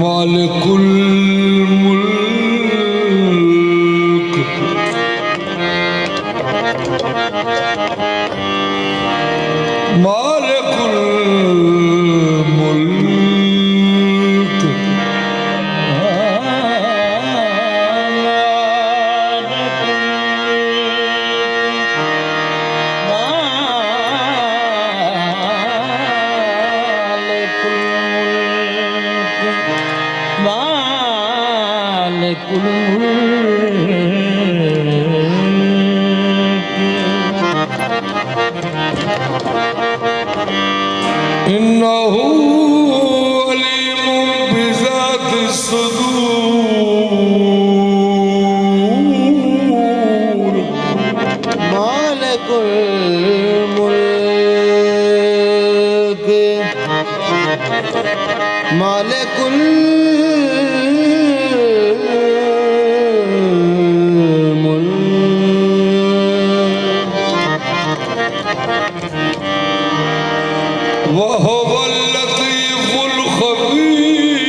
मालिकुल मुल्क मालिकुल मुल्क इन्नहु अलीमुम बिज़ाति सुदूर मालिकुल मुल्क मालिकुल वहुवल लतीफुल खबीर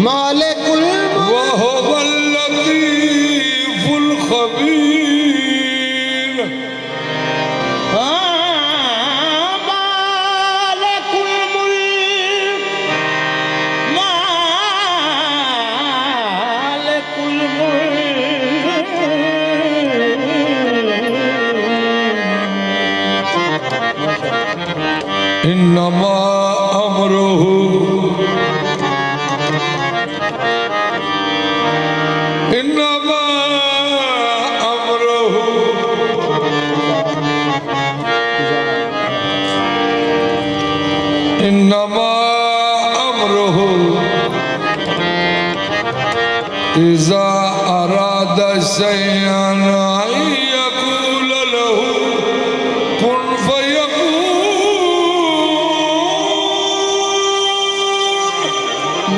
मालिकुल वहुवल लतीफुल खबीर मालिकुल मुल्क मालिकुल मुल्क इन्नमा अमरुहु इन्नमा अमरुहु इन्नमा अमरुहु इज़ा अरादा शयअन अन यक़ूल लहु कुन फयकून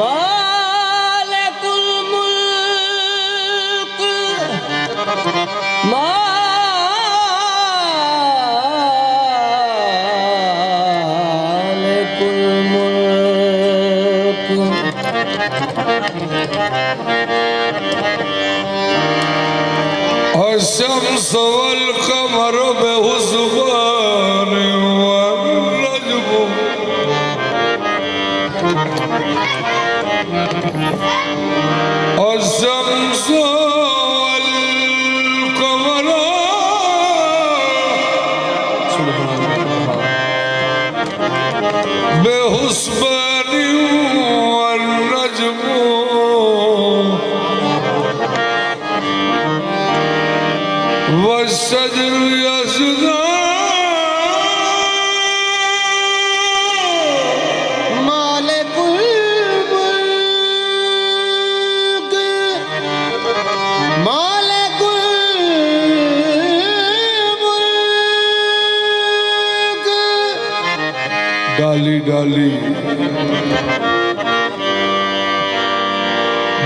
मालिकुल मुल्क मालिकुल मुल्क अश-शम्स वल क़मर बिहुस्बान वन-नज्म अश-शम्स वल क़मर बिहुस्बान वन-नज्म वश-शजरु यस्जुदान मालिकुल मुल्क मालिकुल मुल्क डाली डाली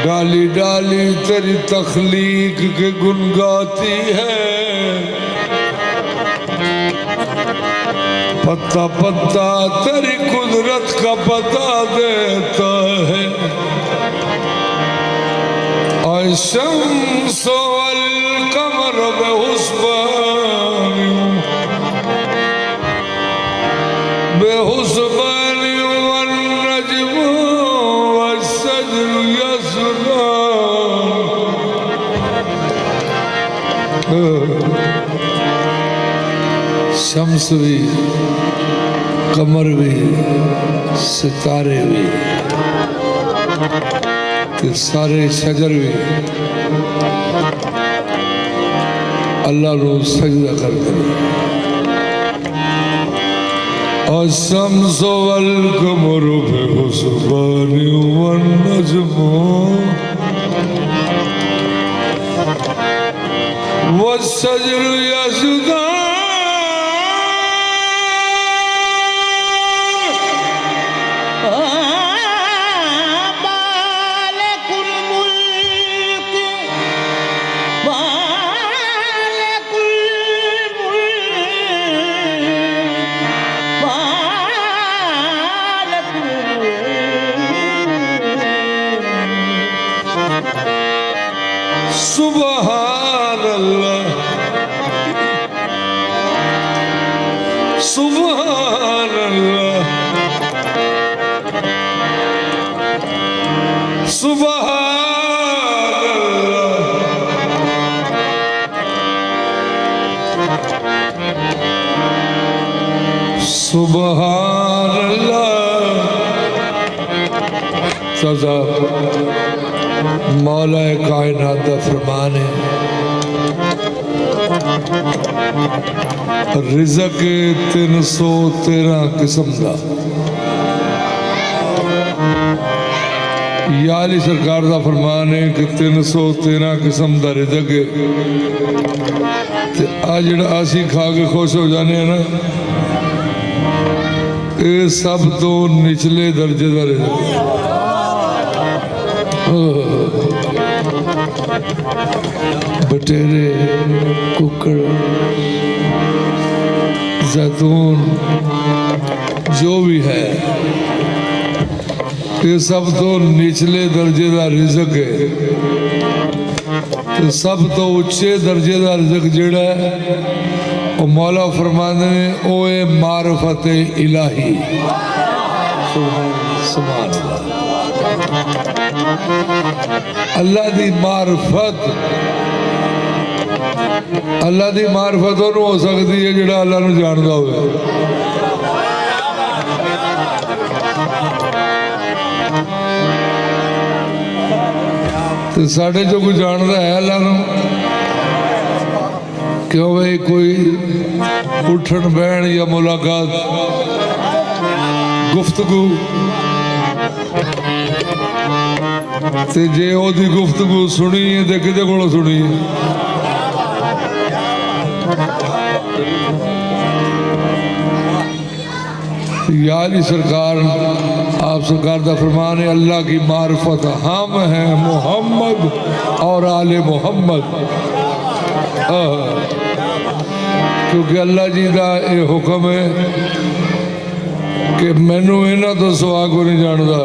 डाली डाली तेरी तख्लीक के गुन गाती है पत्ता पत्ता तेरी कुदरत का पता देता है अश-शम्स वल क़मर बिहुस्बान बिहुस्बान वन-नज्म वश-शजरु यस्जुदान शम्स भी कमर भी सितारे भी ते सारे शजर भी अल्लाह रो सजदा करते हैं अश-शम्स वल क़मर बिहुस्बान वन-नज्म वश-शजरु यस्जुदान मालिकुल मुल्क मालिकुल सुबहान अल्लाह। सजा मौला कायनात दा फरमान है, रिज़क 313 किस्म का। या अली सरकार का फरमान है कि 313 किस्म का रिज़क है। आ जिहड़ा असीं खा के खुश हो जाने ना, ये सब तो निचले दर्जे का रिज़क है। बटेरे, कुकड़, जैतून जो भी है, ये सब तो निचले दर्जे का रिज़क है। तो सब तो उच्चे दर्जे का रिज़क जिहड़ा है वो मौला फरमाते ने ओ ए मारफत इलाही। सुभान अल्लाह दी मारफत। अल्लाह दी मारफत उन्होंने हो सकती है जिहड़ा अल्लाह नूं जानदा होवे। तो साढ़े जो कोई जानता है अल्लाह नूं, क्यों भाई कोई उठन बहन या मुलाकात गुफ्तगू, ते जे ओदी गुफ्तगू सुनी है तो किदे कोलों सुनी है? या अली सरकार आप सरकार का फरमान है, अल्लाह की मार्फत हम हैं मोहम्मद और आले मोहम्मद। क्योंकि अल्लाह जी का ये हुक्म है कि मैनू इन्हां तो सिवा को नहीं जानता,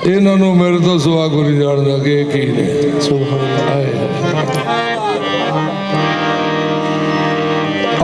इन्हों मेरे तो सिवा को नहीं जानता कि की ने।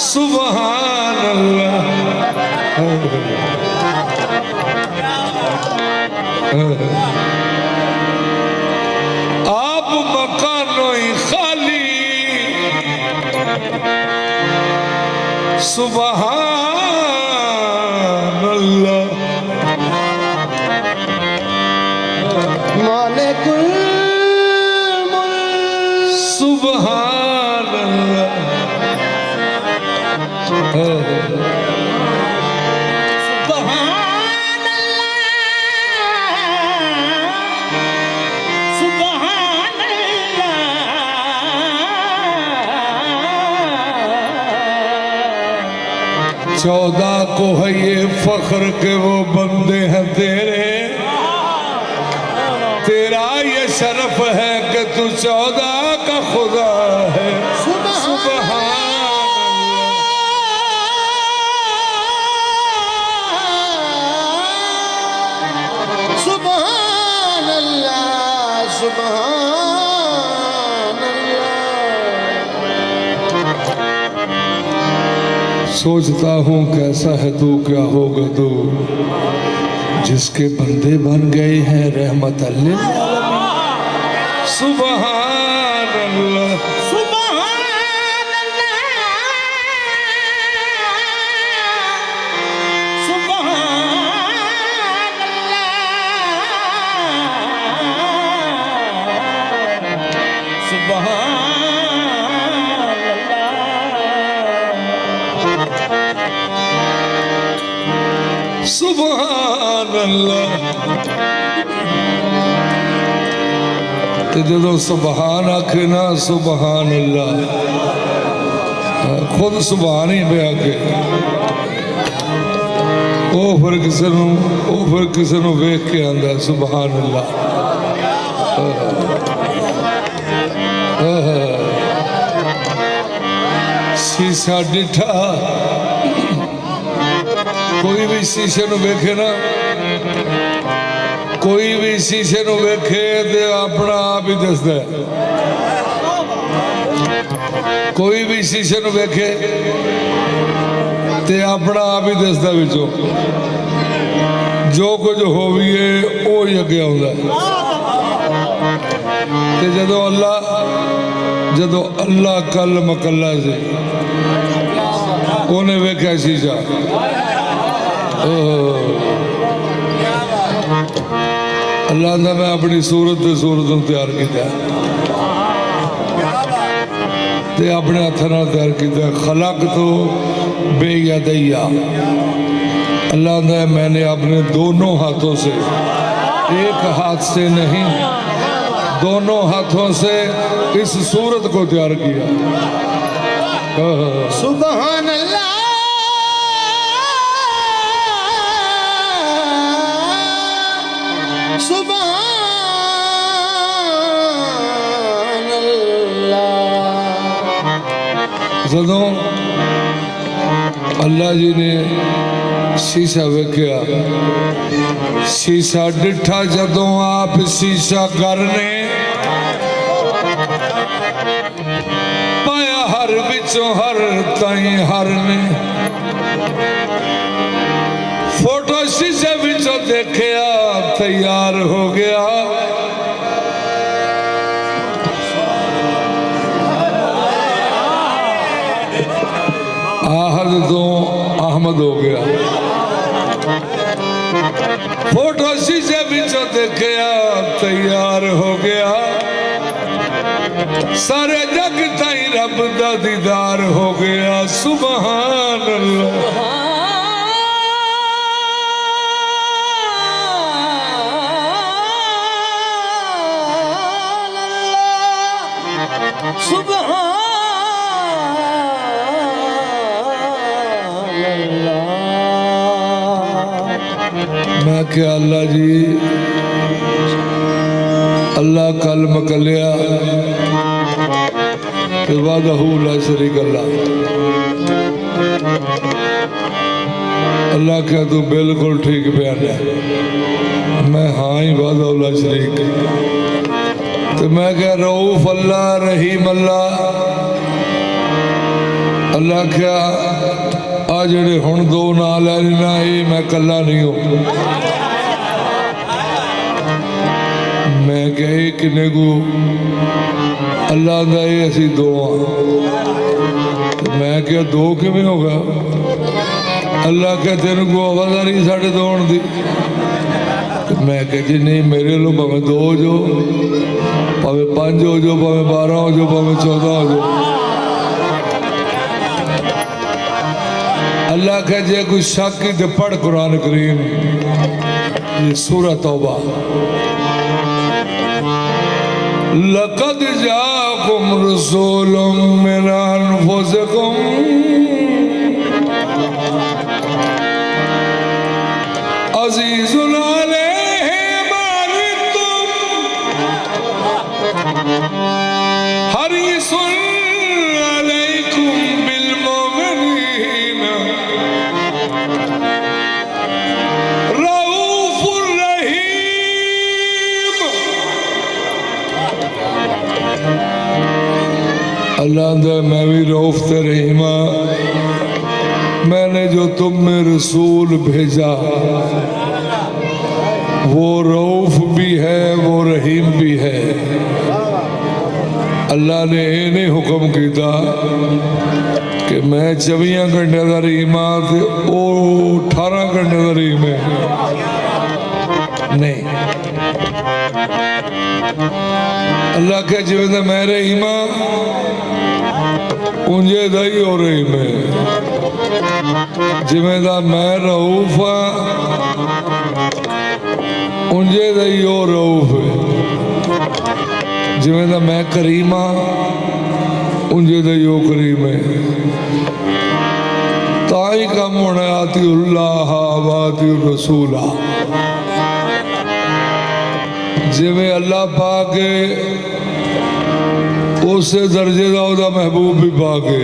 सुभान अल्लाह। आप मकानों ही खाली सुभान अल्लाह। मालिकुल मुल्क सुभान अल्लाह। सुभान अल्लाह, सुभान अल्लाह। 14 को है ये फख्र के वो बंदे हैं तेरे, तेरा ये शरफ है कि तू 14 का खुदा है। सुभान सुभान अल्लाह, सुभान अल्लाह। सोचता हूँ कैसा है तू, क्या होगा तू, जिसके बंदे बन गए हैं रहमत लिल आलमीन। सुभान अल्लाह। सुभान अल्लाह, सुभान अल्लाह, सुभान अल्लाह, सुभान अल्लाह। तो जो सुबहान आखे ना सुबहान अल्लाह, खुद सुबहान ही पे आके वो फिर किसी को वेख के आंदा सुबहान अल्लाह। शीशा डिठा कोई भी शीशे नूं वेखे ना कोई भी शीशे नूं वेखे ते अपना आप ही दसदा है कोई भी शीशे नूं वेखे ते अपना आप ही दसदा विचों जो कुछ होवीए वो ही अगे आउंदा ते जदों अल्लाह कल मकल्ला से उन्हें वेख्या शीशा अल्लाह ने मैं अपनी सूरत तैयार किया ते अपने हथ नाल तैयार किया खलक तो बेयदैया अल्लाह ने मैंने अपने दोनों हाथों से एक हाथ से नहीं दोनों हाथों से इस सूरत को तैयार किया सुभान अल्लाह सुभान अल्लाह। जदों अल्लाह जी ने शीशा वेख्या शीशा डिठा जदों आप शीशा करने पाया हर विचों हर ताई हर ने फोटो शीशे विचों देखया तैयार हो गया आहद तो अहमद हो गया फोटो शीशे विचों देखया तैयार हो गया सारे जग ताई रब दा दीदार हो गया सुभान अल्लाह मैं क्या अल्लाह जी अल्लाह कल मकलिया वादहू ला शरीक अल्लाह क्या तू बिल्कुल ठीक बयान है मैं हाँ ही वादहू ला शरीक तो मैं क्या रऊफ अल्लाह रहीम अल्लाह क्या आ जेड़े हुण दो नाल है ना ये मैं कला नहीं हूँ मैं कहे किन्ने को अल्लाह का ये असी दो हाँ मैं क्या दो किवें होगा अल्लाह क्या तेन को आवाज़ आ रही साढ़े दो होने दी मैं कह जी नहीं मेरे लो भावें दो हो जो भावें 5 हो जो भावें 12 हो जो भावें 14 हो जो अल्लाह कह जे कोई शक की तो पढ़ कुरान करीम ये सूरह तौबा लक़द जाअकुम रसूलुम मिन अनफुसिकुम अज़ीज़ुन अलैहि मा अनित्तुम हरीसुन अलैकुम बिल मुमिनीना रऊफुर रहीम। अल्लाह दा मैं भी रऊफ ते रहीमा मैंने जो तुम में रसूल भेजा वो रऊफ भी है वो रहीम भी है। अल्लाह ने ये नहीं हुक्म किया कि मैं 24 घंटे का रहीम हाँ तो वो 18 घंटे का रहीम है नहीं। अल्लाह के जिवें दा मैं रहीम हाँ उंजे दा ही हो रहीम है जिवें दा मैं रऊफ हाँ उंजे दा ही हो रऊफ है जिवें दा मैं करीम हाँ उंजे दा ही हो करीम है। ताई कम होना आती उल्लाह वाती रसूला जिवें अल्लाह पाक उस दर्जे का महबूब भी पाके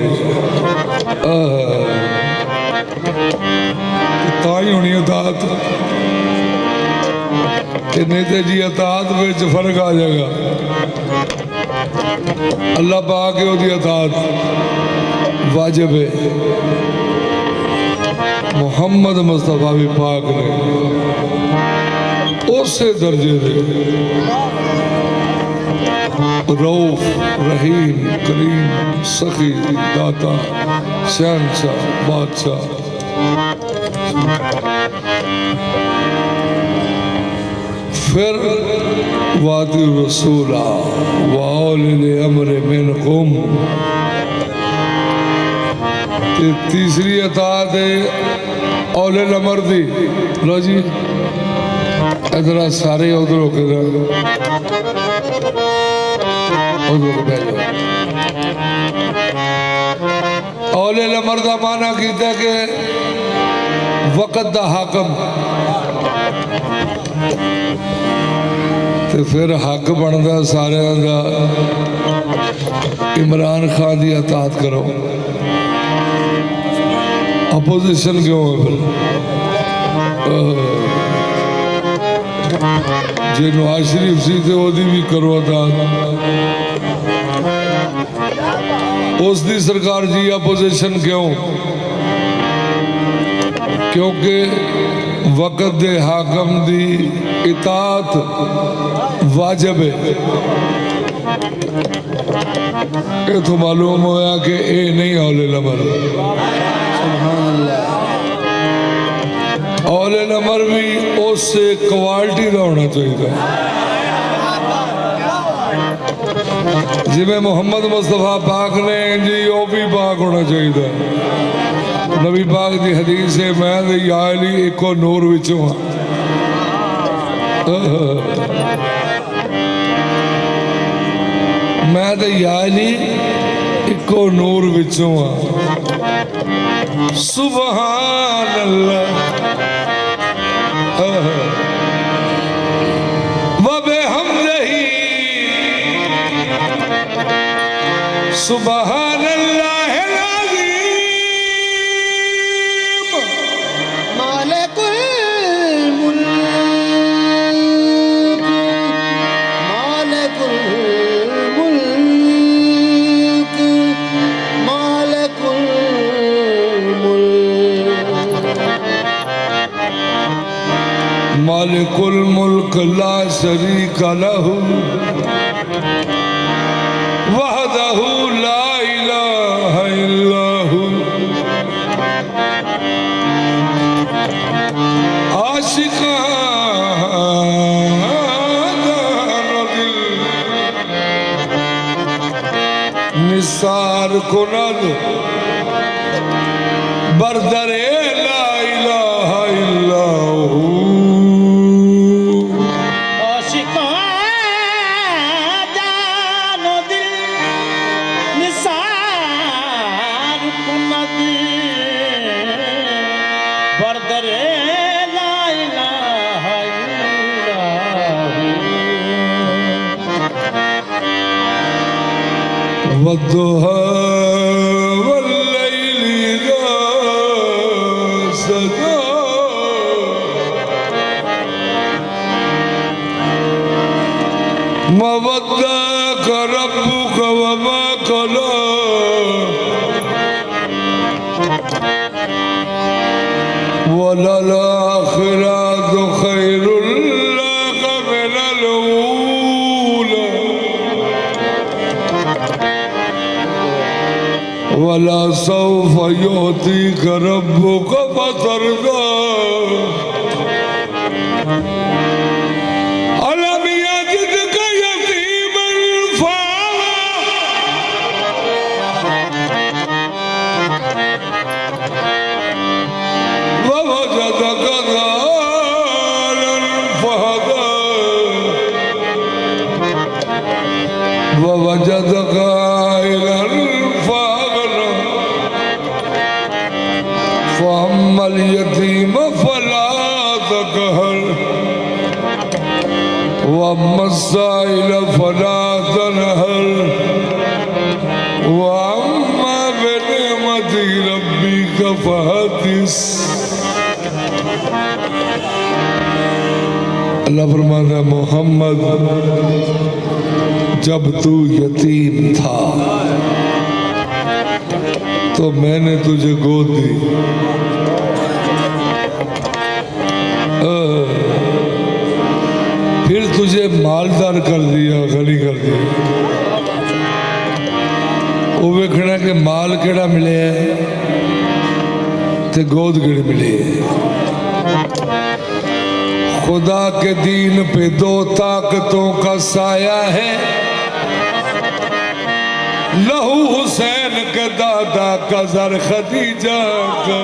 ताई होनी अतात नहीं तो जी अतात विच फर्क आ जाएगा। अल्लाह पाक ओदी अतात वाजिब है। मुहम्मद मुस्तफा भी पाक ने उसे दर्जे दे रऊफ रहीम करीम सखी दाता शहनशाह बादशाह। फिर वादी रसूला वाउलिल अम्र मिनकुम। तीसरी अतात है औलिल अमर दी। लो जी इधर सारे उधर होके औलिल अमर का माना किया कि वक़्त दा हाकम। तो फिर हक बनता सारे का इमरान खान की अतात करो। अपोजिशन क्यों है फिर? जे नवाज शरीफ सी तो ओदी भी करो अतात। उसकी सरकार जी अपोजिशन क्यों? क्योंकि वक़्त दे हाकम दी इतात वाजिब है। ये तो मालूम होया कि ये नहीं औलिल अमर। औलिल अमर भी उस क्वालिटी का होना चाहिए जिमें मोहम्मद मुस्तफा पाक ने जी वो भी पाक होना चाहिए। नबी पाक की हदीस है मैं याली एको नूर विचों हाँ। मैं तो याली एको नूर विचों हाँ। सुभान अल्लाह वबे हमदही सुभान अल्लाह मालिकुल मुल्क ला शरीक लहू वहदहू ला इलाहा इल्लहू। आशिकाना दिल निसार कुनद बरदरे ला इलाहा इल्लहू। वद्दुहा वल्लैलि इज़ा सजा मा वद्दअक रब्बुक वमा क़ला वलल आखिरतु खैरुल लक मिनल ऊला वला सौफ युअतीक रब्बुक फतरदा। अलम यजिदक यतीमन फआवा ववजदक ज़ालन फहदा ववजदक आइलन फअम्मल यतीम फला तक़हर वअम्मस्साइल फला तनहर वअम्मा बिनिअमति रब्बिक अल्लाह फरमाता मोहम्मद जब तू यतीम था तो मैंने तुझे गोद दी, फिर तुझे मालदार कर दिया, गनी कर दिया। वो वेखना कि माल केड़ा मिले है ते गोद केड़ी मिली है। खुदा के दीन पे दो ताकतों का साया है, लहू हुसैन के दादा का जर खदीजा का।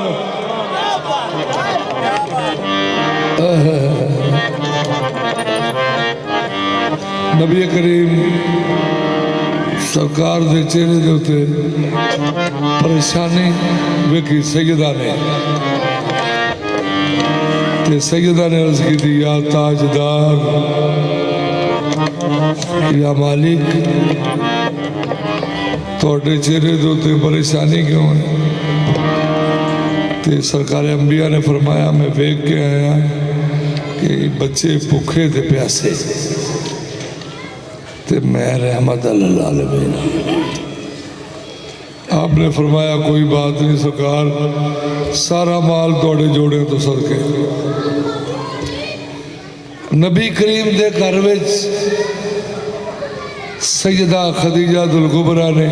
नबी करीम सरकार के चेहरे के उत्ते परेशानी वेखी सैयदा ने, ते सैयदा ने अर्ज की थी या ताजदार या मालिक थोड़े चेहरे के उत्ते परेशानी क्यों है? ते सरकार अंबिया ने फरमाया मैं वेख के आया कि बच्चे भुखे ते प्यासे, ते मैं रहमत अल आलमीन। आपने फरमाया कोई बात नहीं सरकार, सारा माल थोड़े जोड़े तो सदके। नबी करीम दे घर विच सैयदा खदीजा दुल कुबरा ने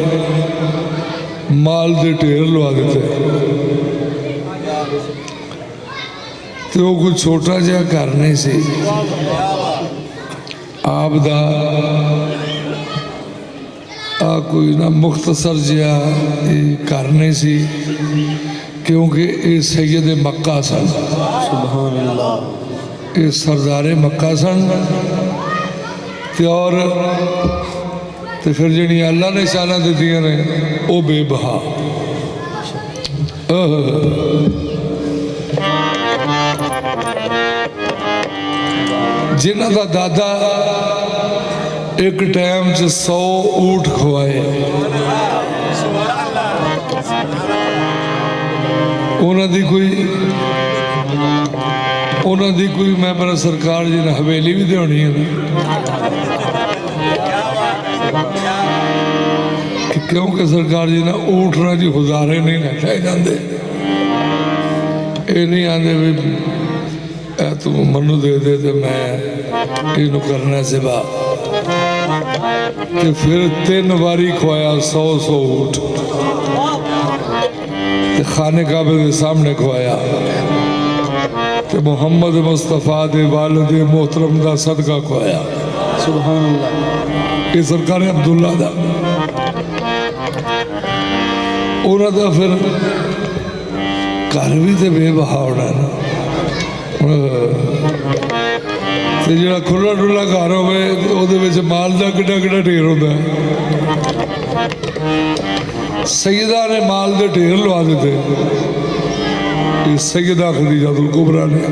माल दे ढेर लवा दिते, तो वो कोई छोटा जिहा घर नहीं सी। आप दा कोई ना मुख्तसर जिहा घर नहीं सी, क्योंकि ये सैयद मक्का सन, ये सरदारे मक्का सन। और तो फिर जी अल्लाह ने शाना दित्तियां ने वो बेबहा। जिन्हों का दादा एक टाइम 100 ऊँट खवाए, उन्होंने कोई मैं मेरा सरकार जी ने हवेली भी देनी है ना, क्योंकि सरकार जी ने ऊँट ना जी गुजारे नहीं रखे जाते। ये नहीं आते भी तू मनु दे दे तो मैं इन करना सेवा। तो फिर 3 बारी खुआया 100 ऊँट, खाने काबे के सामने खुआया, तो मोहम्मद मुस्तफा दे वालिद मोहतरम का सदका खुआया। सुभान अल्लाह। ये सरकार अब्दुल्ला दा उन्होंने तो फिर घर भी तो बेबहा होना ना, तो जो खुला डुला घर हो माल का किड्डा किड्डा ढेर होता है। सैयदा ने माल के ढेर लवा दिते, सैयदा खदीजा दुल कुबरा ने।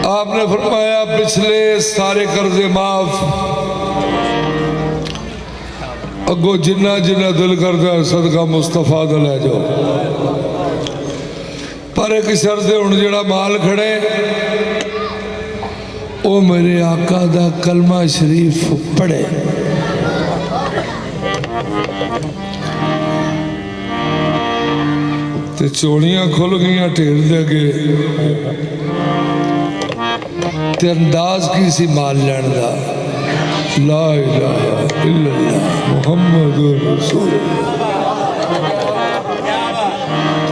आपने फरमाया पिछले सारे कर्जे माफ, अगो जिन्ना जिन्ना दिल करता है सदका मुस्तफा दा लै जाओ, पर एक शर्त है हुण जिहड़ा माल खड़े वो मेरे आका दा कलमा शरीफ पढ़े। ते चोलियां खुल गई ढेर दे अगे, ते अंदाज की सी माल लैण दा, ला इलाहा इल्लल्लाह मुहम्मदुर रसूलुल्लाह।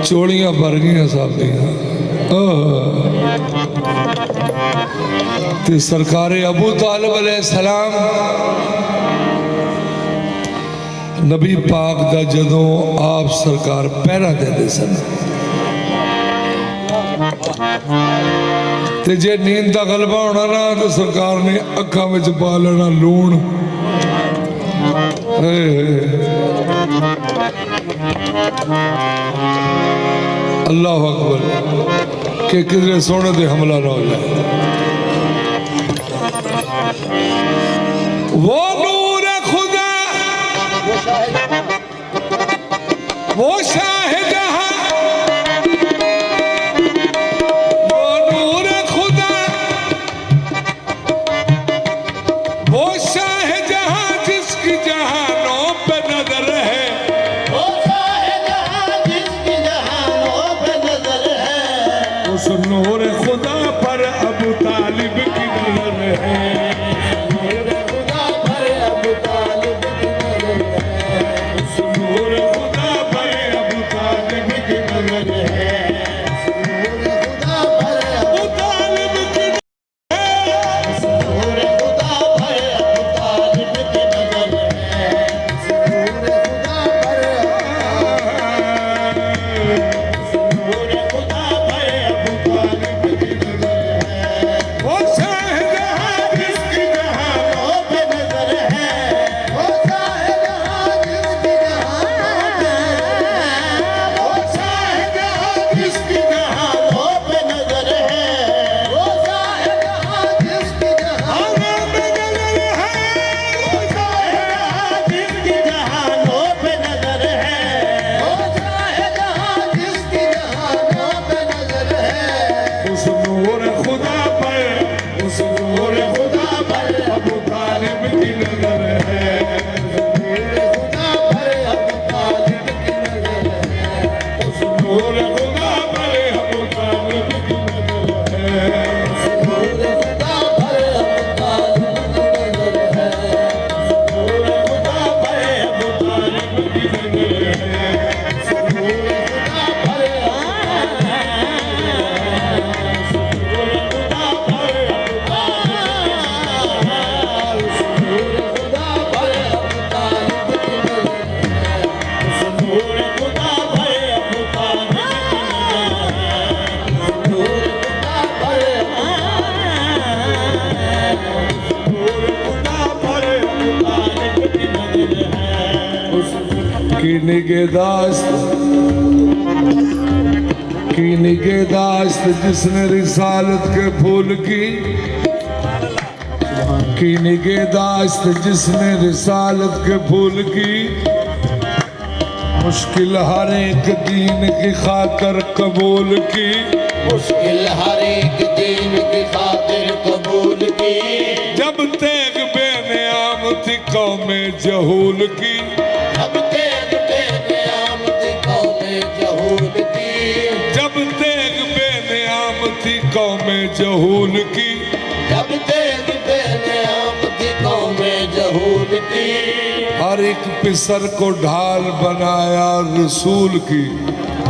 चोलियां भर गई सब दियां। ते सरकारे अबू तालिब अलैहिस्सलाम नबी पाक दा जदों आप सरकार पहरा देते सन, ते जे नींद का गलबा होना ना तो सरकार ने अखा में पा लेना लूण। अल्लाह अकबर, कि किधरे सोने दे हमला ना हो जाए। वो नूर खुदा वो शाहिद, वो नूर खुदा निगहदाश्त जिसने रिसालत के फूल की निगहदाश्त जिसने रिसालत के फूल की मुश्किल हर एक दीन की खातर कबूल की मुश्किल हर एक दीन की खातिर कबूल की जब तेग बेनियाम थी कौमे जहूल की जब तेग बेनियाम थी कौमे जहूल की जब तेग बेनियाम थी कौमे जहूल की जब तेग बेनियाम थी कौमे जहूल की हर एक पिसर को ढाल बनाया रसूल की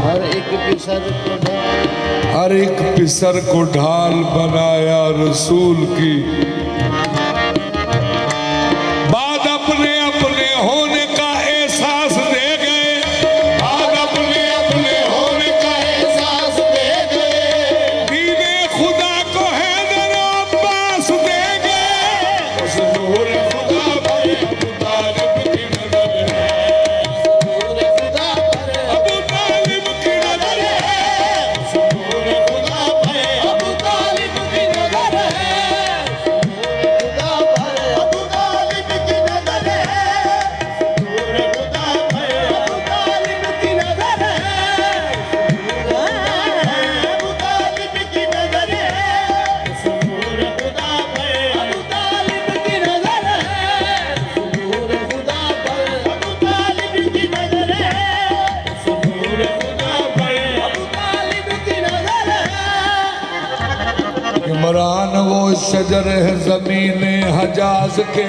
हर एक पिसर को हर एक पिसर को ढाल बनाया रसूल की बाद अपने अपने होने का एहसास दे गए बाद अपने अपने होने का एहसास दे गए दीने खुदा को हैदर अब्बास दे गए उस नूर खुदा पर अबू तालिब की नजर है नूर खुदा पर अबू तालिब की नजर है नूर खुदा पर अबू तालिब की नजर है खुदा पर अबू तालिब की नजर है नूर खुदा पर अबू तालिब की नजर है अबू तालिब की नजर है नूर खुदा पर अबू तालिब की नजर है नूर खुदा पर अबू तालिब की नजर है नूर खुदा पर अबू तालिब की नजर है इमरान वो शजर है जमीन हजाज के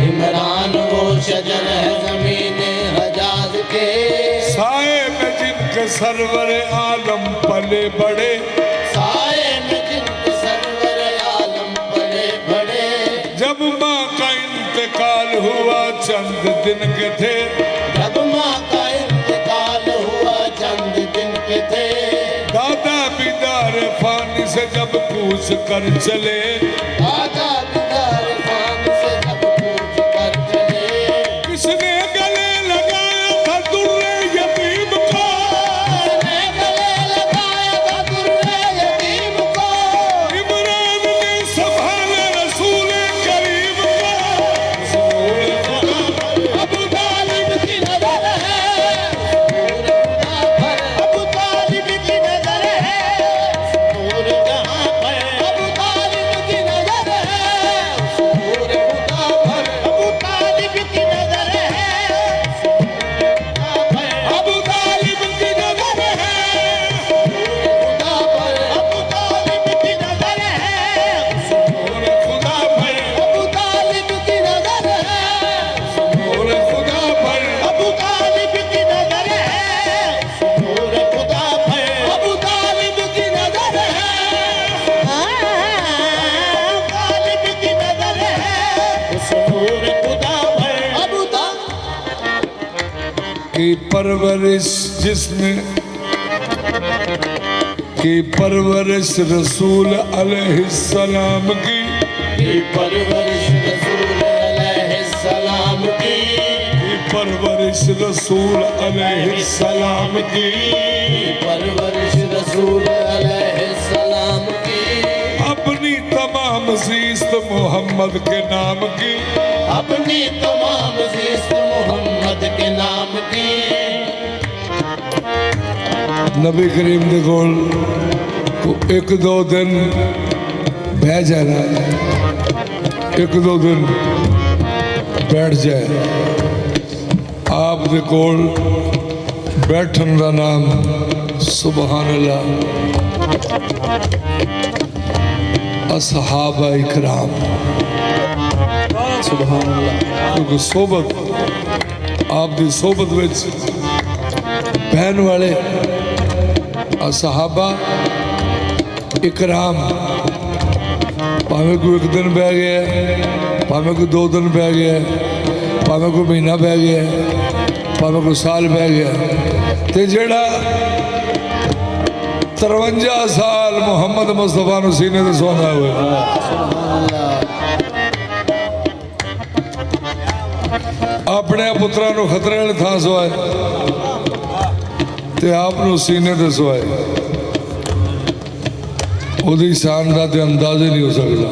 इमरान वो शजर है ज़मीन हजाज के साए में जिनके सरवर आलम पले बड़े साए में जिनके सरवर आलम बड़े बड़े जब माँ का इंतकाल हुआ चंद दिन के थे जब माँ का इंतकाल हुआ चंद दिन के थे दादा बिदार फानी से जब पूछ कर चले दादा बिदार खान से जब पूछ कर चले किसने गले लगाया था दुर्रे यतीम को उसने गले लगाया था दुर्रे यतीम को इमरान ने संभाले रसूल करीम को अबू तालिब की नजर है नूर खुदा पर अबू तालिब की नजर है नूर जहां पर अबू तालिब की नजर है नूर खुदा पर अबू तालिब की नजर है अबू तालिब की नजर है खुदा पर अबू तालिब की नजर है और खुदा पर अबू तालिब की नजर है और खुदा पर अबू तालिब की नजर है नूर खुदा पर अबू तालिब की नजर है तालिब की नजर है उस नूर खुदा पर अबू की परवरिश जिसने की परवरिश रसूल अलैहिस्सलाम की परवरिश रसूल अलैहिस्सलाम की परवरिश रसूल अलैहिस्सलाम की परवरिश रसूल अलैहिस्सलाम की अपनी तमाम ज़ीस्त मोहम्मद के नाम की अपनी तमाम ज़िस्त मोहम्मद के नाम की नबी करीम दे कोल एक दो दिन बह जाना एक दो दिन बैठ जाए आप दे कोल बैठन का नाम सुबहान अल्लाह असहाबा इकराम सुबहान अल्लाह क्योंकि सोबत आप दी सोबत विच बहन वाले असहाबा इकराम भावें कोई एक दिन बह गया भावें कोई 2 दिन बह गया भावें कोई महीना बह गया भावें कोई साल बह गया ते जेड़ा 53 साल मोहम्मद मुस्तफा नूं सीने ते सोंदा होए अपने पुत्रां नूं खतरे वाली थां सवाए ते आप नूं सीने ते सवाए। ਉਹਦੀ शान का तो अंदाज़ा ही नहीं हो सकता।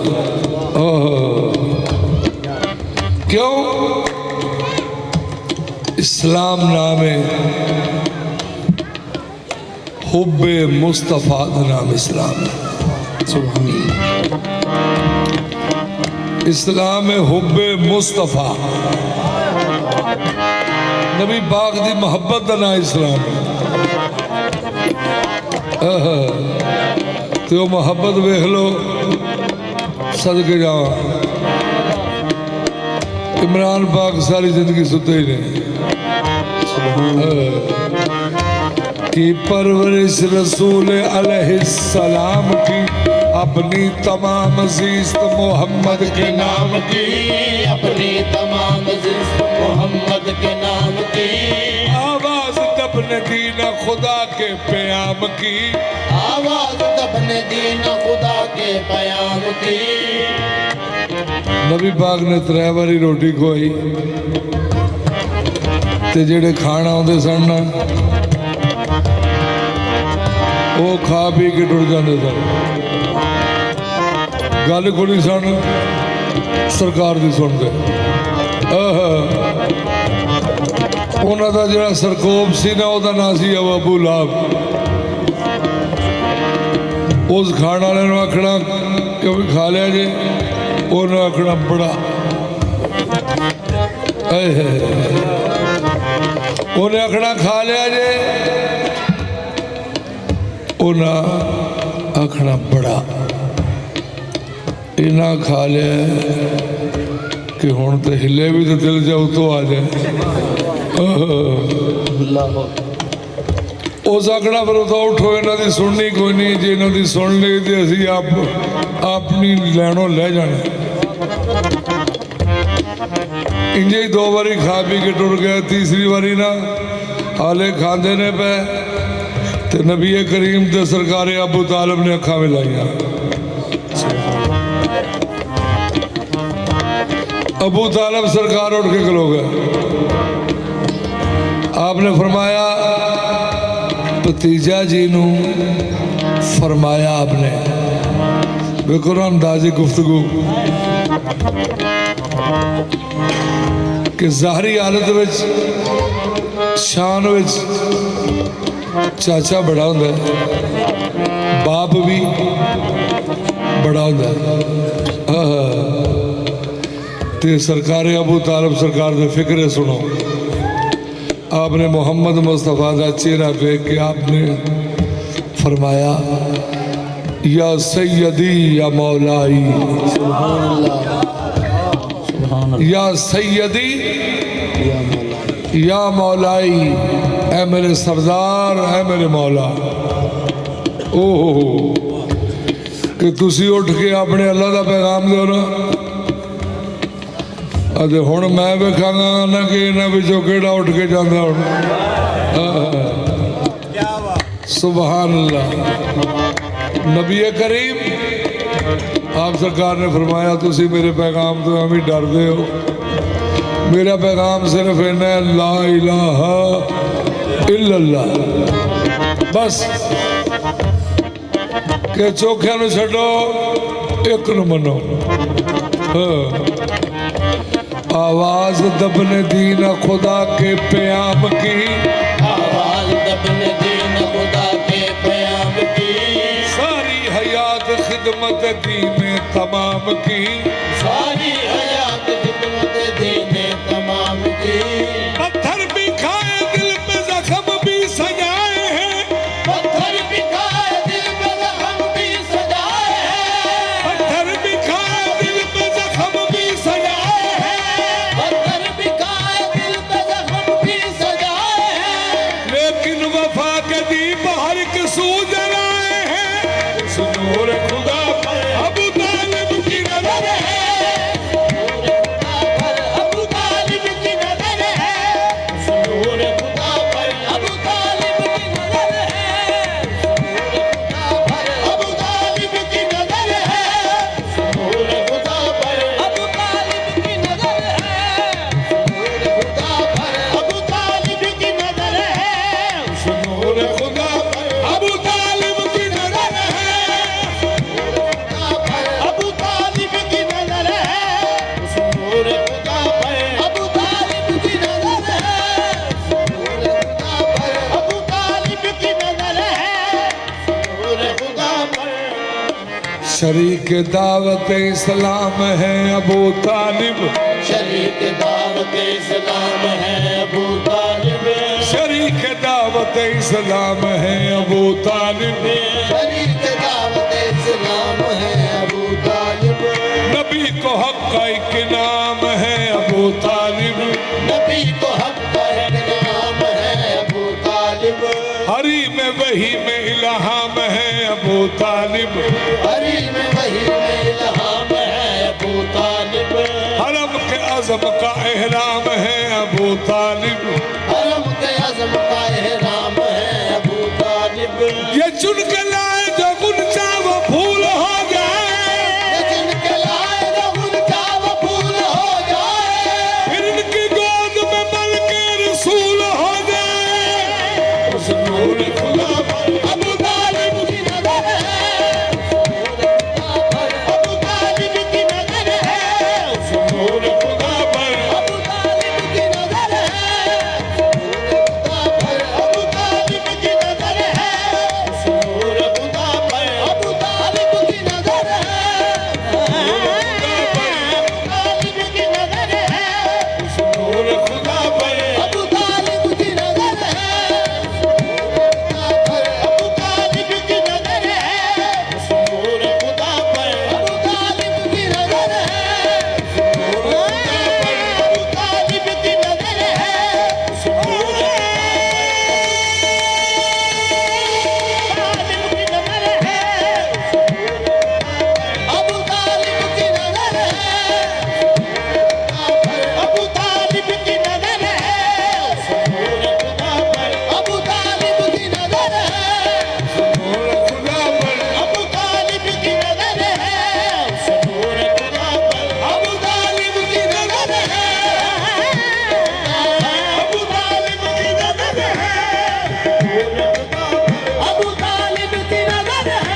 क्यों? इस्लाम नाम है, हुब्बे मुस्तफ़ा का नाम इस्लाम है। इस्लाम है हुब्बे मुस्तफ़ा, नबी पाक की मोहब्बत का नाम इस्लाम है। तो मोहब्बत वेख लो, सदके जावा। इमरान पाक सारी जिंदगी सुते ही नहीं कि परवरिश रसूल अलैहिस्सलाम की, अपनी तमाम ज़िस्त मोहम्मद के नाम की, अपनी तमाम जिस्म मोहम्मद के नाम की, आवाज़ दबन दीना खुदा के प्याम की, आवाज दबने दीन खुदा के प्याम की। नबी पाक ने 3 बारी रोटी खुआई ते जेड़े खाण आउंदे सन ना वो खा पी के टुर जाते सन। गल कोई नहीं सन सरकार की सुनते। उन्हों का जो सरकोप सी ना वह नाम सी अबू लाहब। उस खाण वाले आखना कि खा लिया जे, उन्हें आखना बड़ा, उन्हें आखना खा लिया जे, उन्हें आखना बड़ा। इन्ना खा लिया कि हुण तो हिले भी तो दिल जाओ तो आ जाए। उस आखना फिर तो उठो, इन्हों की सुननी कोई नहीं, जे इन्हों की सुन ली तो असी आप अपनी लैनों ले जाना। इंजे ही 2 बारी खा पी के टुर गया, तीसरी बारी ना हाले खाते ने पे ते नबी करीम ते सरकार अबू तालिब ने अखा मिलाइया। अबू तालिब सरकार उठ के खलो गए। आपने फरमाया भतीजा जी नू, फरमाया आपने देखो ना अंदाजी गुफ्तगू कि ज़ाहरी हालत विच शान विच चाचा बड़ा होंदा है, बाप भी बड़ा होंदा है। ते सरकार अबू तालिब सरकार दे फिक्रे सुनो। आपने मोहम्मद मुस्तफ़ा का चेहरा देख के आपने फरमाया या सैयदी या मौलाई, या सैयदी या मौलाई, ऐ मेरे सरदार, ऐ मेरे मौला। ओहो कि तुसी उठ के अपने अल्लाह का पैगाम दो ना। अरे हुण मैं वेखांगा ना कि इन्हां विचों किहड़ा उठ के जांदा हुण। सुभान अल्लाह। नबी करीम आप सरकार ने फरमाया तुसी मेरे पैगाम तो हमें डरदे हो। मेरा पैगाम सिर्फ इन्ना ला इलाहा इल्लल्लाह बस, कि चोखिया नूं छड्डो, एक नूं मनो। आवाज दबने दीना खुदा के प्याम की, आवाज दबने दीन खुदा के प्याम की, सारी हयात खिदमत दीने तमाम की, सारी हयात खिदमत दीने तमाम की। पत्थर भी खाए दिल में जख्म भी सजाए हैं, पत्थर भी खाए दिल में जख्म भी सजाए हैं, पत्थर भी खाए दिल में जख्म भी सजाए हैं, पत्थर भी खाए दिल में जख्म भी सजाए हैं, लेकिन वफा के दीप हर एक सू जलाए हैं। सुनूर खुदा पर अबू तालिब की नजर है, शरीक दावत इस्लाम है अबू तालिब, शरीक दावत इस्लाम है अबू तालिब, शरीक दावत इस्लाम है अबू तालिब, शरीक दावत इस्लाम है अबू तालिब, नबी को हक का एक नाम है अबू तालिब, नबी को हक का नाम है अबू तालिब, हरी में वही में इल्हाम है अबू तालिब, हरी में वही में इल्हाम है अबू तालिब, हरम के अज़म का एहराम है अबू तालिब, हरम के आज़म का एहराम है अबू तालिब, ये चुन के लाए जो गुंजा वो फूल हो जाए, जिनके लाए जो उनका वो फूल हो जाए, फिर इनकी गोद में मल के रसूल हो जाए। उस नूर खुदा पर अबू तालिब की नजर है, अबू तालिब की नजर है, उस नूर खुदा पर अबू तालिब की नजर है, अबू तालिब की नजर है, नूर खुदा पर अबू तालिब की नजर है, तालिब की नजर है, नूर खुदा पर अबू तालिब की नजर है, अबू तालिब की नजर है, नूर खुदा पर अबू तालिब की नजर है, अबू तालिब की नजर है, तालिब की नजर है, अबू तालिब की नजर है, अबू तालिब की नजर है, अबू तालिब की नजर है, नूर खुदा पर अबू तालिब की नजर है, नूर खुदा पर अबू तालिब की नजर है, अबू तालिब की नजर है, अबू तालिब की नजर है, अबू तालिब की नजर है,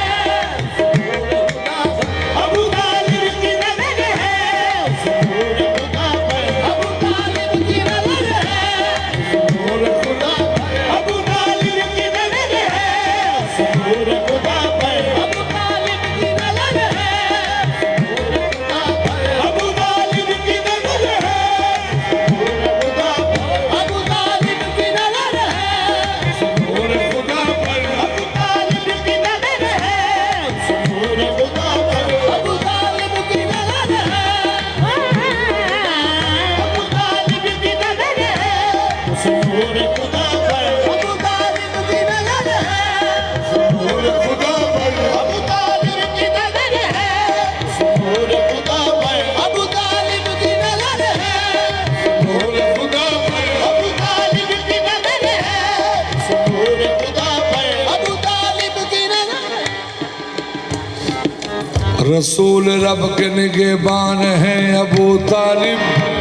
अबू तालिब की नजर है, नूर खुदा अबू तालिब की नजर है, नूर खुदा पर अबू तालिब की नजर है, अबू तालिब की नजर है, अबू तालिब की नजर है, नूर खुदा पर अबू तालिब की नजर है, नूर खुदा पर अबू तालिब की नजर है, अबू तालिब की नजर है, नूर खुदा पर अबू तालिब की नजर है, नूर खुदा पर अबू तालिब की नजर है, नूर खुदा पर अबू तालिब की नजर है, नूर खुदा पर अबू तालिब की नजर है, नूर खुदा पर अबू तालिब की नजर है, रसूल रब के निगहबान है अबू तालिब,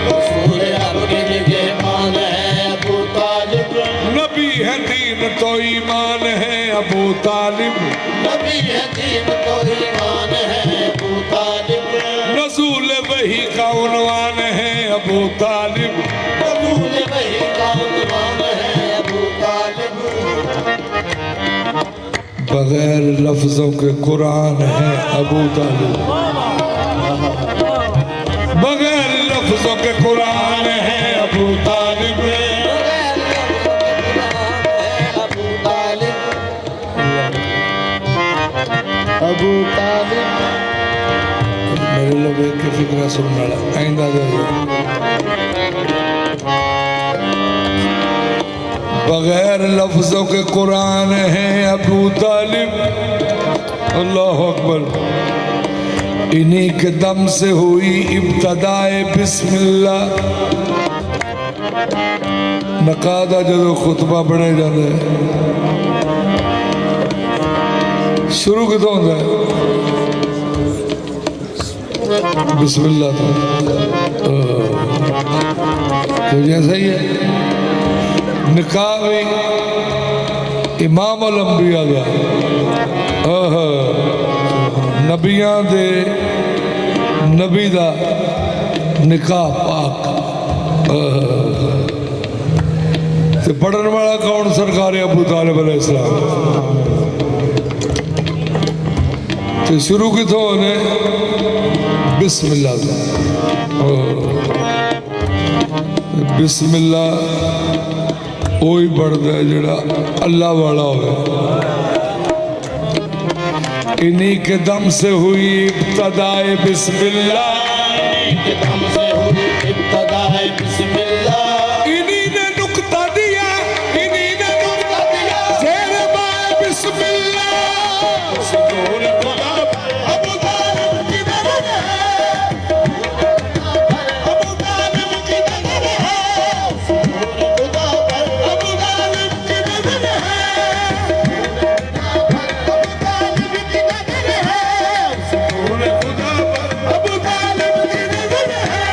रसूल रब के निगहबान है अबू तालिब, नबी है दीन तो ईमान है अबू तालिब, नबी है दीन तो ईमान है अबू तालिब, रसूल वही का उन्वान है अबू तालिब, रसूल वही का उन्वान है अबू तालिब, बगैर लफ्जों के कुरान है अबू तालिब, बगैर लफ्जों के कुरान है अबू तालिब, अबू तालिब, अबू तालिब, मेरे लोग एक की फिक्र सुनने वाला आइंदा दे बगैर लफ्जों के कुरान है अबू तालिब, अल्लाह अकबर। इन्हीं के दम से हुई इब्तदाए बिस्मिल्लाह। नकादा जो खुतबा पढ़े जाते शुरू कितों होता है? बिस्मिल्लाह तो जैसा ही है निकाह भी इमाम अल अंबिया का नबियां दे नबी दा निकाह पाक ते पढ़न वाला कौन? सरकार अबू तालिब अलैहिस्सलाम। तो शुरू कितों होने बिस्मिल्लाह से। बिस्मिल्लाह वही पढ़ता है जड़ा अल्लाह वाला हो। इन्हीं के दम से हुई इब्तदाए बिस्मिल्लाह, एकदम से हुई इब्तदा है बिस्मिल्लाह, इन्हीं ने नुक्ता दिया, इन्हीं ने नुक्ता दिया शेर बाए बिस्मिल्लाह। सुकून खुदा पर अबू तालिब की नजर है, अबू तालिब की नजर है, सुकून खुदा पर अबू तालिब की नजर है, अबू तालिब की नजर है, सुकून खुदा पर अबू तालिब की नजर है,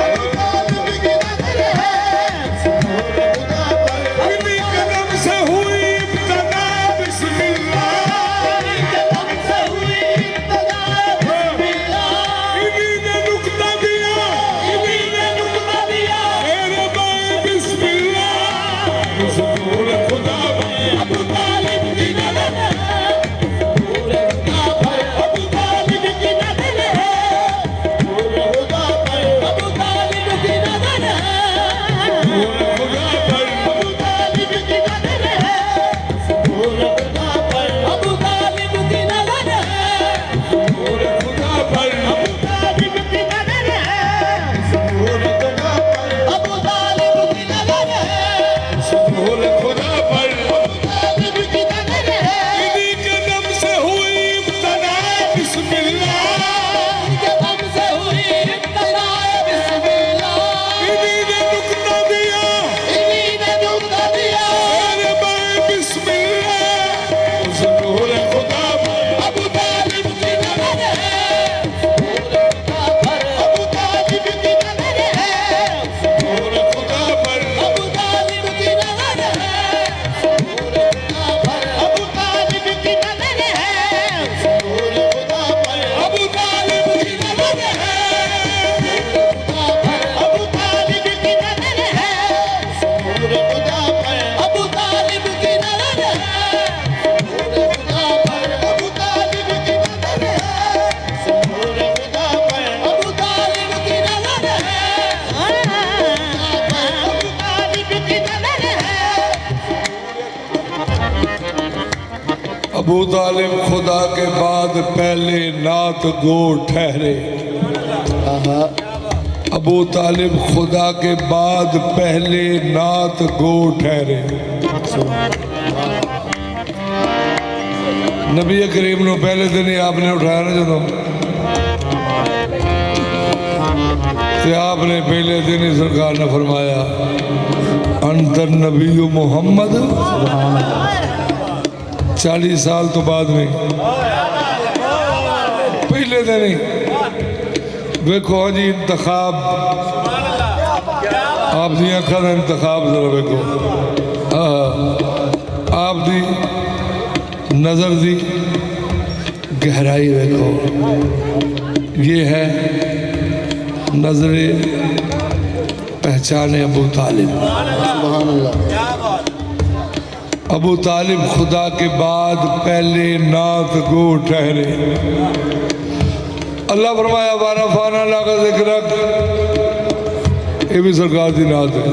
अबू तालिब की नजर है, सुकून खुदा पर इन्हीं के दम से हुई इब्तदा बिस्मिल्लाह, एकदम से हुई इब्तदा बिस्मिल्लाह, इन्हीं ने नुक्ता दिया, इन्हीं ने नुक्ता दिया शेर बाए बिस्मिल्लाह। सुकून खुदा पर अबू तालिब की नजर है, सुकून खुदा पर अबू तालिब की नजर है, सुकून खुदा पर अबू तालिब की नजर है, सुकून खुदा पर अबू तालिब की नजर है, सुकून खुदा पर अबू तालिब की नजर है, सुकून खुदा पर अबू तालिब की नजर है, सुकून खुदा पर अबू तालिब की नजर है, सुकून खुदा पर अबू तालिब की नजर है, इन्हीं के दम से हुई इब्तदा बिस्मिल्लाह, एकदम से हुई इब्तदा बिस्मिल्लाह, इन्हीं ने नुक्ता दिया इन्हीं ने नुक्ता दिया शेर बाए बिस्मिल्लाह। सुकून खुदा पर अबू तालिब की नजर है, सुकून खुदा पर अबू तालिब की नजर है, सुकून खुदा पर अबू तालिब की नजर है, सुकून खुदा पर अबू तालिब की नजर है, सुकून खुदा पर अबू तालिब की नजर है, सुकून खुदा पर अबू तालिब की नजर है, सुकून खुदा पर अबू तालिब की नजर है, सुकून खुदा पर अबू तालिब की नजर है, सुकून खुदा पर अबू तालिब की नजर है, अबू तालिब की नजर है। अबू तालिब खुदा के बाद पहले नात गो ठहरे। अबू तालिब खुदा के बाद पहले नात गो ठहरे। नबी करीम नु पहले दिन ही आपने उठाया ना जो, तो आपने पहले दिन ही सरकार ने फरमाया अंतर नबी मोहम्मद। 40 साल तो बाद में पहले दिन ही वेखो जी इंतखाब, आप दी अखा का इंतखाब जरा वेखो, आप दी नजर दी गहराई वेखो। ये है नजरे पहचाने अबू तालिब। अबू तालिब खुदा के बाद पहले नात गो ठहरे। अल्लाह फरमाया वारा फाना लागा जिक्र, ये भी सरकार की नात है।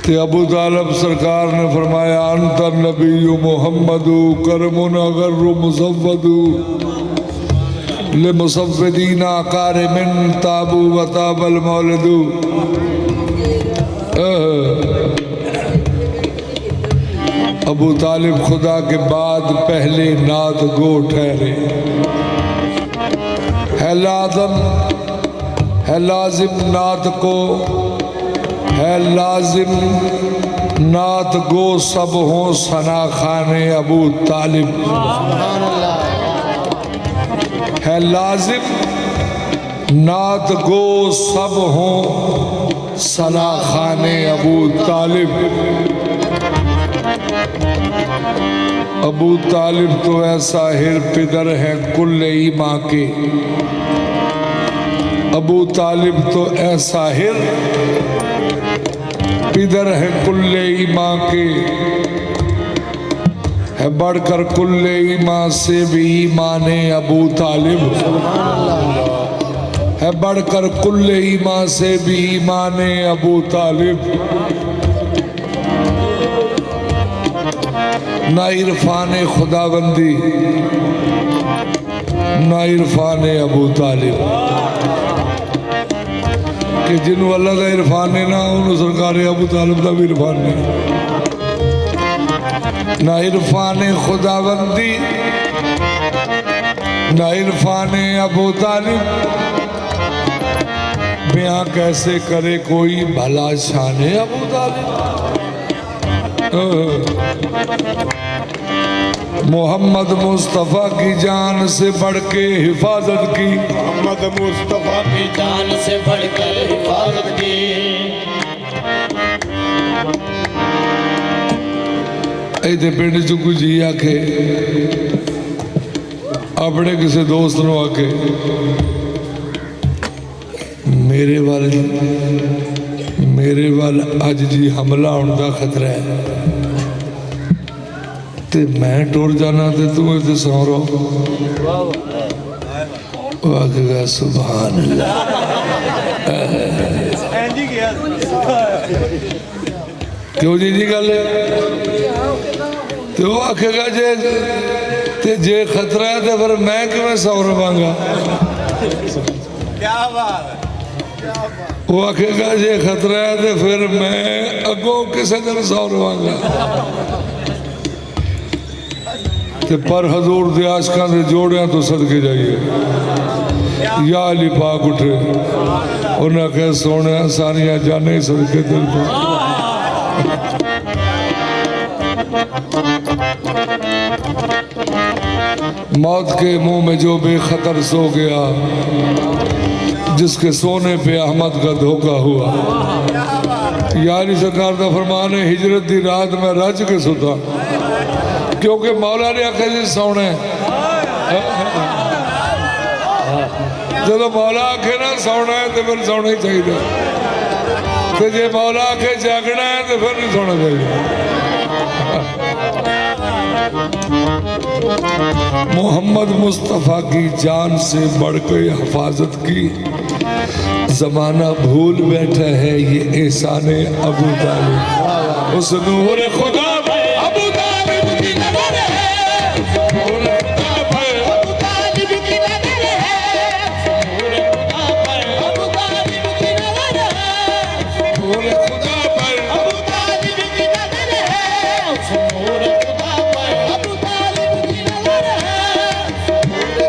ते अबू तालिब सरकार ने फरमाया अंतर नबी मोहम्मदू करमुन अगर्रु मुसव्वदू ले मुसव्वदीना कारिमिन ताबू व ताबल मौलदू। अबू तालिब खुदा के बाद पहले नात गो ठहरे। है लाजिम नात को, है लाजिम नात गो सब हो सना खाने अबू तालिब। है लाजिम नात गो सब हो सना खाने अबू तालिब। अबू तालिब तो ऐसा हिर पिदर है कुल्ले ईमा के। अबू तालिब तो ऐसा हिर पिदर है कुल्ले ईमा के, है बढ़कर कुल्ले ईमा से भी ईमान अबू तालिब, है बढ़कर कुल्ले ईमा से भी ईमान अबू तालिब। ना इरफान खुदाबंदी ना इरफान अबू तालिब, कि जिन्हों अल्लाह का इरफान है ना उन्होंने सरकार अबू तालिब का भी इरफान नहीं। ना इरफान खुदाबंदी ना इरफान अबू तालिब, बयां कैसे करे कोई भला शान अबू तालिब। मोहम्मद मुस्तफ़ा की जान से बढ़ के हिफाजत की, मोहम्मद मुस्तफा की जान से बढ़कर हिफाजत की। इतने पिंड च कोई जी आखे अपने किसी दोस्त को आके मेरे वाल अज जी हमला होने का खतरा है, ते मैं टुर जाना ते तू इतने सौ रहो। आखेगा सुभान अल्लाह। क्यों जी गल है? तो वो आखेगा जे खतरा है तो फिर मैं किवें सौ रवांगा। क्या बात है। वो आखेगा जे खतरा है तो फिर मैं अगों किसी दिन सौ रवांगा। पर हजूर दे आशकां दे जोड़ियां तो सदके जाइए। या अली पाक उठे, उन्हें कहा सोने सारिया जाने सदके दिल तो। मौत के मुंह में जो बेखतर सो गया, जिसके सोने पे अहमद का धोखा हुआ। यारी सरकार का फरमान है, हिजरत की रात में रज के सुता, क्योंकि मौला ने आखे जी सोना है। जब मौला आखे ना सोना है तो फिर सोना ही चाहिए, तो जे मौला आखे जागना है तो फिर नहीं सोना चाहिए। मोहम्मद मुस्तफ़ा की जान से बढ़ के हिफाजत की, जमाना भूल बैठा है ये एहसान अबू तालिब। उस नूर खुदा अबू तालिब की नज़र है, नूर खुदा पर अबू तालिब की नज़र है, नूर खुदा पर अबू तालिब की नज़र है, नूर खुदा पर अबू तालिब की नज़र है, नूर खुदा पर अबू तालिब की नज़र है, नूर खुदा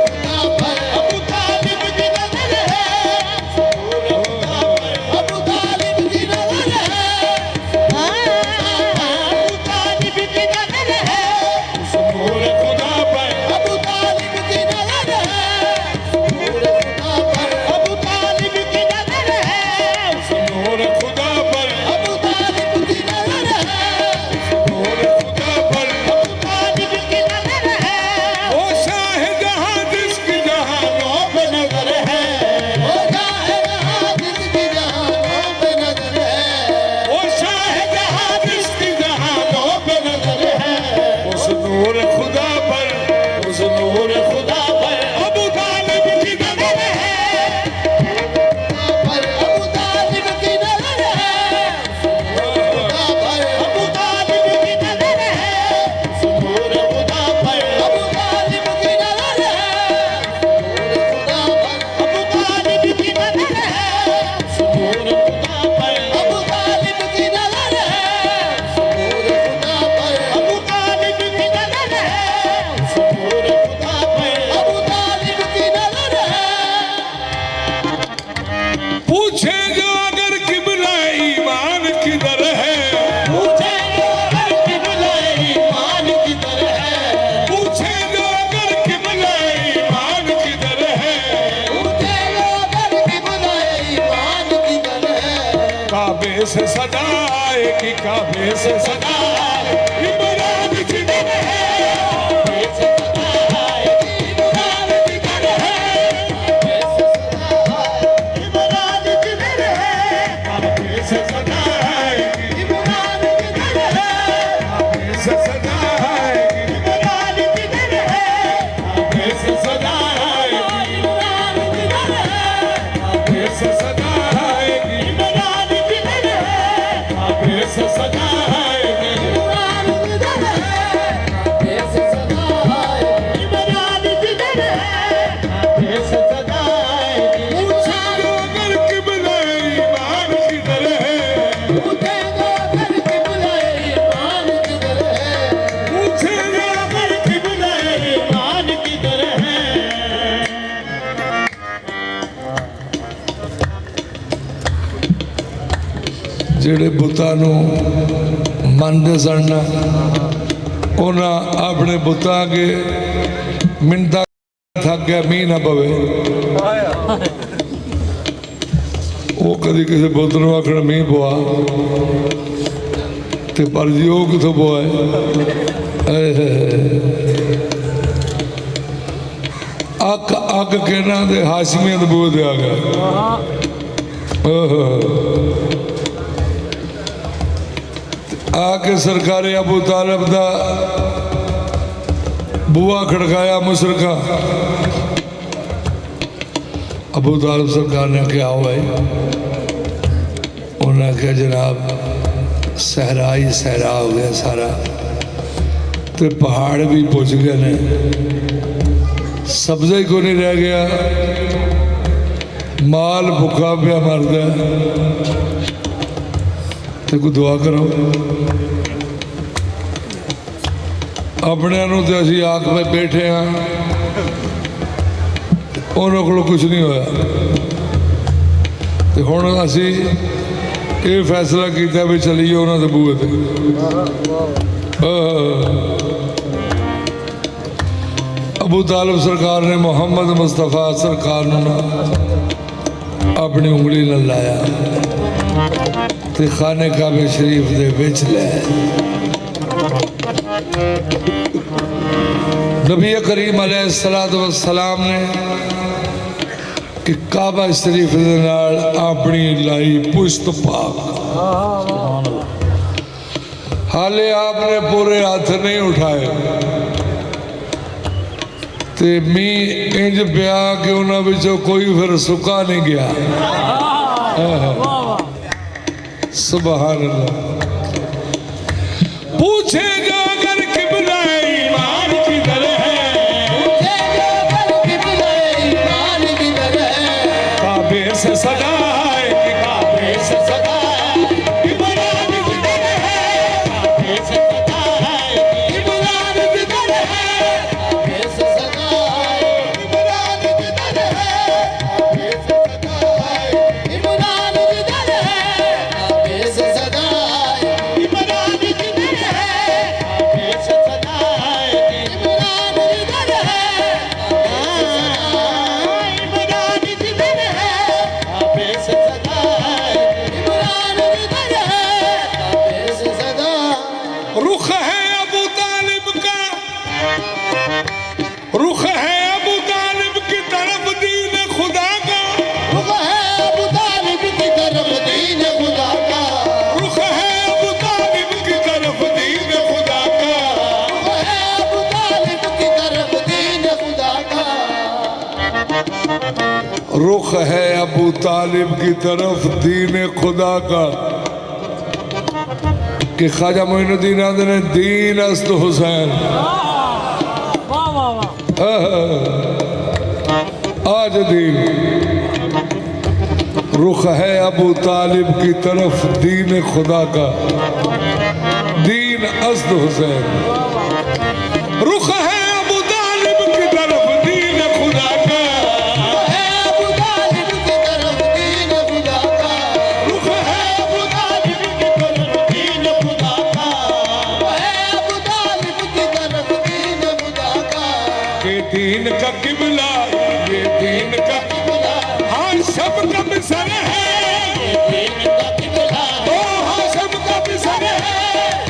पर अबू तालिब की नज़र है, नूर खुदा पर अबू तालिब की नज़र है, अबू तालिब की नज़र है, नूर खुदा पर अबू तालिब की नज़र है, नूर खुदा पर अबू तालिब की नज़र है, नूर खुदा पर अबू तालिब की नज़र है, नूर खुदा पर अबू तालिब की नज़र है, वो शाह जहां जिसकी जहानों पे नज़र है, वो जाहे जहां जिसकी जहानों पे नज़र है, वो शाह जहां जिसकी जहानों पे नज़र है, उस नूर खुदा पर उस नूर खुदा पर अबू तालिब की नज़र है। पर अबू तालिब की नज़र है, खुदा पर अबू तालिब की नज़र है, नूर खुदा पर अबू तालिब की नज़र है, खुदा पर अबू तालिब की नज़र है, नूर खुदा पर अबू तालिब की नज़र है, नूर खुदा पर अबू तालिब की नज़र है, नूर खुदा पर अबू तालिब की नज़र है। पूछे जो अगर किबला ईमान किधर है, पूछे जो अगर किबला ईमान किधर है, पूछे जो अगर किबला ईमान किधर है, पूछे जो अगर किबला ईमान किधर है, काबे से सदा आएगी, काबे से सदा इमरान किधर है, ऐसे सदा आएगी इमरान किधर है, ऐसे सदा आएगी इमरान किधर है, काबे से सदा आएगी ਜਿਹੜੇ ਬੁੱਤਾਂ ਨੂੰ ਮੰਨਦੇ ਸਨ ਨਾ, ਉਹਨਾਂ ਆਪਣੇ ਬੁੱਤਾਂ ਅੱਗੇ ਮਿੰਨਤਾਂ ਥੱਕ ਗਿਆ ਮੀਂਹ ਨਾ ਪਵੇ। ਉਹ ਕਦੀ ਕਿਸੇ ਬੁੱਤ ਨੂੰ ਆਖਣ ਮੀਂਹ ਪਵਾ, ਤੇ ਪਰ ਜੀ ਉਹ ਕਿੱਥੋਂ ਪਵਾਏ। ਅੱਕ ਅੱਕ ਕੇ ਨਾ ਦੇ ਹਾਸ਼ਮੀਆਂ ਦੇ ਬੂਹੇ ਤੇ ਆ ਗਿਆ। आके सरकार अबू तालिब दा बुआ खड़काया मुशरका। अबू तालिब सरकार ने क्या हुआ है? उन्हें क्या जनाब सहरा ही सहरा हो गया सारा, तो पहाड़ भी पुज गए ने, सब्जा ही को नहीं रह गया, माल भुखा पिया मरदा, तो कोई दुआ करो। अपने तो असी आख में बैठे हाँ, उन्होंने को कुछ नहीं होया, तो हुण असी ये फैसला किया भी चलीए उन्होंने बूहे ते। अबू तालिब सरकार ने मुहम्मद मुस्तफा सरकार ना अपनी उंगली न लाया ते खाने काबे शरीफ दे विच लै। नबी करीम अलैहिस्सलाम ने कि काबा शरीफ दे नाल अपनी लाई पुश्त पाक, हाले आपने पूरे हाथ नहीं उठाए, ते मींह इंज पिया कि उन्हां विचों कोई फिर सुका नहीं गया। सुभान अल्लाह। पूछेगा अगर किबला ईमान किधर है, पूछेगा अगर किबला ईमान किधर है, काबे से सदा है कि काबे से सदा है, इमरान किधर है, काबे से सदा है, इमरान किधर है, काबे से सदा है, इमरान किधर है, काबे से सदा है, इमरान किधर है, काबे से सदा है, इमरान किधर है, काबे से सदा है, इमरान किधर है, इमरान किधर है, काबे से सदा है, इमरान किधर है, काबे से सदा। रुख है अबू तालिब का, रुख है अबू तालिब की तरफ दीन खुदा का, रुख है अबू तालिब की तरफ दीन खुदा का, रुख है अबू तालिब की तरफ दीन खुदा का, रुख है अबू तालिब की तरफ दीन खुदा का, रुख है अबू तालिब की तरफ दीन खुदा का। कि ख्वाजा मोइनुद्दीन आदि ने दीन अस्त हुसैन, आज दीन। रुख है अबू तालिब की तरफ दीन खुदा का, दीन अस्त हुसैन। रुख है अबू तालिब की तरफ दीन खुदा का, रुख है अबू तालिब की तरफ दीन खुदा का, रुख है अबू तालिब की तरफ दीन खुदा का, रुख है अबू तालिब की तरफ दीन खुदा का, के दीन का किबला, ये दीन का किबला, हाँ सब का मिसर है, दीन का किबला, ओ हाँ सब का मिसर है,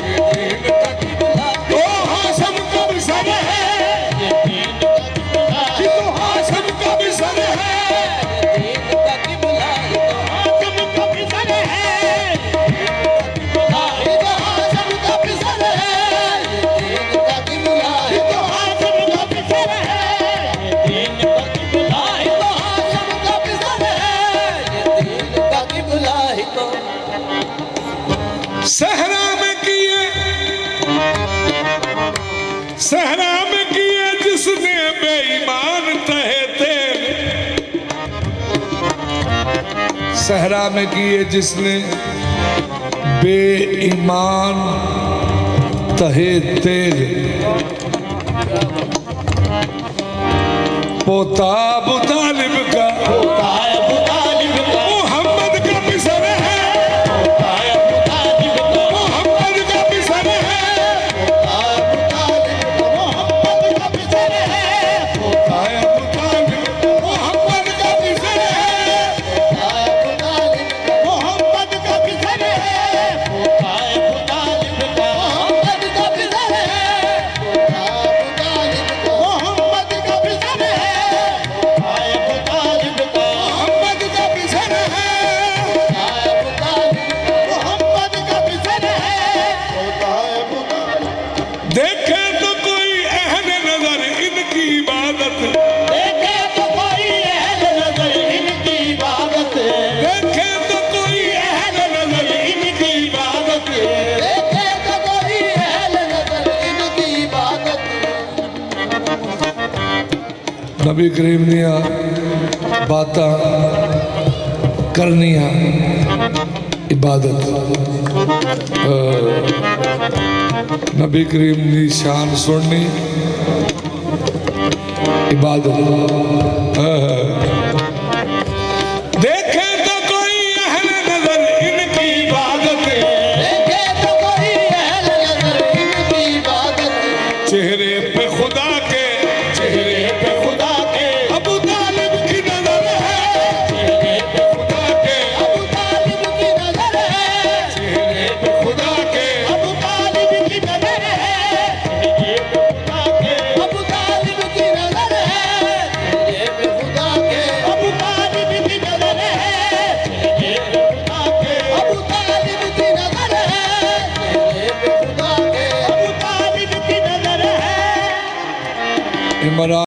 ये दीन का किबला, ओ हाँ सब का मिसर है, दीन का किबला, कि तो हाँ सब का मिसर है, दीन का किबला, हाकिम का पिसर है, किबला, ये तो हाकिम का पिसर है, दीन का किबला, ये तो हाकिम का पिसर है, दीन का किबला, ये तो हाकिम का पिसर है, दीन का किबला, ये तो सहरा में किए, सहरा में किए जिसने बेईमान तहे तेल, सहरा में किए जिसने बेईमान तहे तेल, पोता अबू तालिब का अबू तालिब का, मोहम्मद का मिसर है, अबू है अबू तालिब मोहम्मद का मिशन है अबू तालिब मोहम्मद का मिशन है अबू तालिब का मोहम्मद का मिशन है अबू तालिब का मोहम्मद का मिशन है अबू तालिब का मोहम्मद का मिशन है अबू तालिब मोहम्मद का मिशन है अबू तालिब देखे तो कोई अहल नजर इनकी इबादत देखे तो कोई अहल नजर इनकी इबादत देखे तो कोई अहल नजर इनकी इबादत देखे तो कोई अहल नजर इनकी इबादत नबी करीम दियां बातां करनियां इबादत नबी करीम दी शान सुननी इबादत देखे तो कोई अहल नजर इनकी इबादत देखे तो कोई अहल नजर इनकी इबादत चेहरे पे खुदा के चेहरे पे खुदा के अबू तालिब की नजर है चेहरे पे खुदा के अबू तालिब की नजर है चेहरे पे खुदा के अबू तालिब की नजर है अबू तालिब की नजर है तेरे पे खुदा के अबू तालिब की नजर है तेरे पे खुदा के अबू तालिब की नजर है तेरे पे खुदा के अबू तालिब की नजर है इमरान